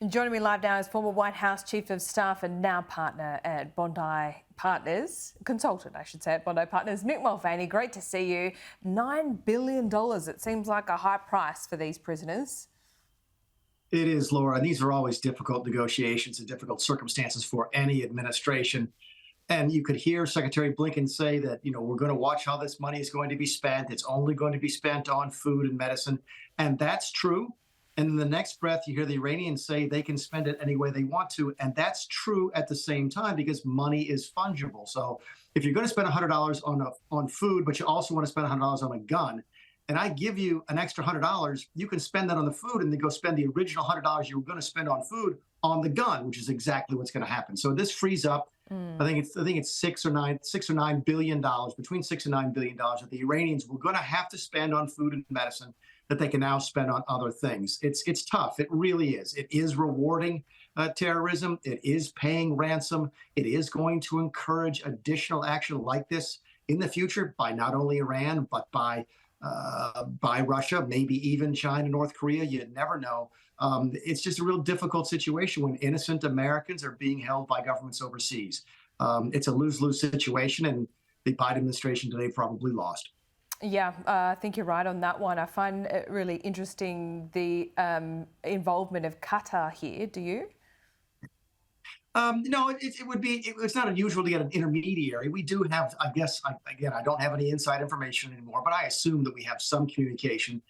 And joining me live now is former White House Chief of Staff and now partner at Bondi Partners, consultant, I should say, at Bondi Partners, Mick Mulvaney. Great to see you. $9 billion. It seems like a high price for these prisoners. It is, Laura. And these are always difficult negotiations and difficult circumstances for any administration. And you could hear Secretary Blinken say that, we're going to watch how this money is going to be spent. It's only going to be spent on food and medicine. And that's true. And in the next breath, you hear the Iranians say they can spend it any way they want to. And that's true at the same time because money is fungible. So if you're going to spend $100 on food, but you also want to spend $100 on a gun, and I give you an extra $100, you can spend that on the food and then go spend the original $100 you were going to spend on food on the gun, which is exactly what's going to happen. So this frees up, I think it's six or nine billion dollars, between $6 and $9 billion that the Iranians were going to have to spend on food and medicine that they can now spend on other things. It's tough. It really is. It is rewarding terrorism. It is paying ransom. It is going to encourage additional action like this in the future by not only Iran, but by Russia, maybe even China, North Korea. You never know. It's just a real difficult situation when innocent Americans are being held by governments overseas. It's a lose-lose situation, and the Biden administration today probably lost. Yeah, I think you're right on that one. I find it really interesting, the involvement of Qatar here. Do you? No, it's not unusual to get an intermediary. We do have, I guess, I don't have any inside information anymore, but I assume that we have some communication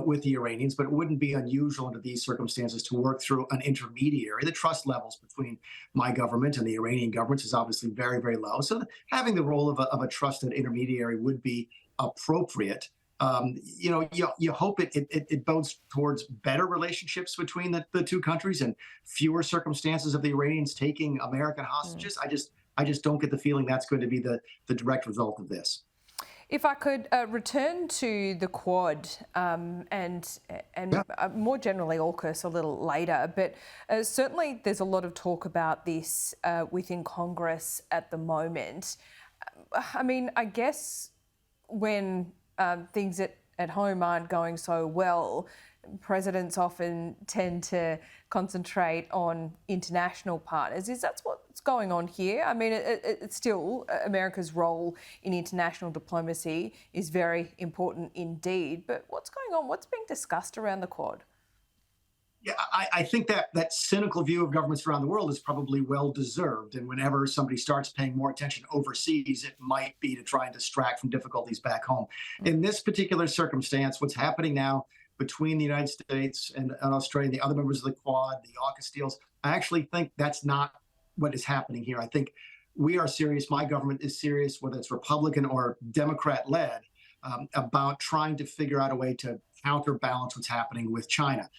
with the Iranians, but it wouldn't be unusual under these circumstances to work through an intermediary. The trust levels between my government and the Iranian government is obviously very, very low. So having the role of a trusted intermediary would be appropriate. You hope it bodes towards better relationships between the two countries and fewer circumstances of the Iranians taking American hostages. I just don't get the feeling that's going to be the direct result of this. If I could return to the Quad and more generally AUKUS a little later, but certainly there's a lot of talk about this within Congress at the moment. I mean, I guess when things at home aren't going so well, presidents often tend to concentrate on international partners. Is that what's going on here? I mean, it's still America's role in international diplomacy is very important indeed. But what's going on? What's being discussed around the Quad? Yeah, I think that cynical view of governments around the world is probably well-deserved. And whenever somebody starts paying more attention overseas, it might be to try and distract from difficulties back home. In this particular circumstance, what's happening now between the United States and Australia, and the other members of the Quad, the AUKUS deals, I actually think that's not what is happening here. I think we are serious. My government is serious, whether it's Republican or Democrat-led, about trying to figure out a way to counterbalance what's happening with China.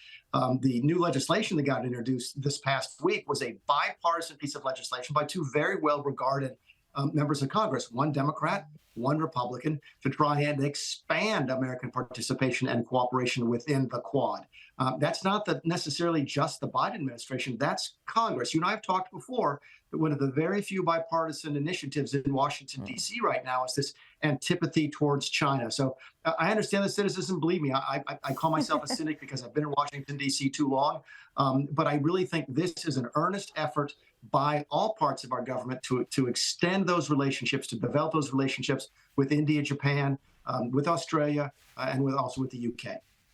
The new legislation that got introduced this past week was a bipartisan piece of legislation by two very well-regarded members of Congress, one Democrat, one Republican, to try and expand American participation and cooperation within the Quad. That's not necessarily just the Biden administration. That's Congress. You and I have talked before that one of the very few bipartisan initiatives in Washington, D.C. right now is this antipathy towards China. So I understand the cynicism. Believe me, I call myself a cynic because I've been in Washington, D.C. too long. But I really think this is an earnest effort by all parts of our government to extend those relationships, to develop those relationships with India, Japan, with Australia, and also with the UK.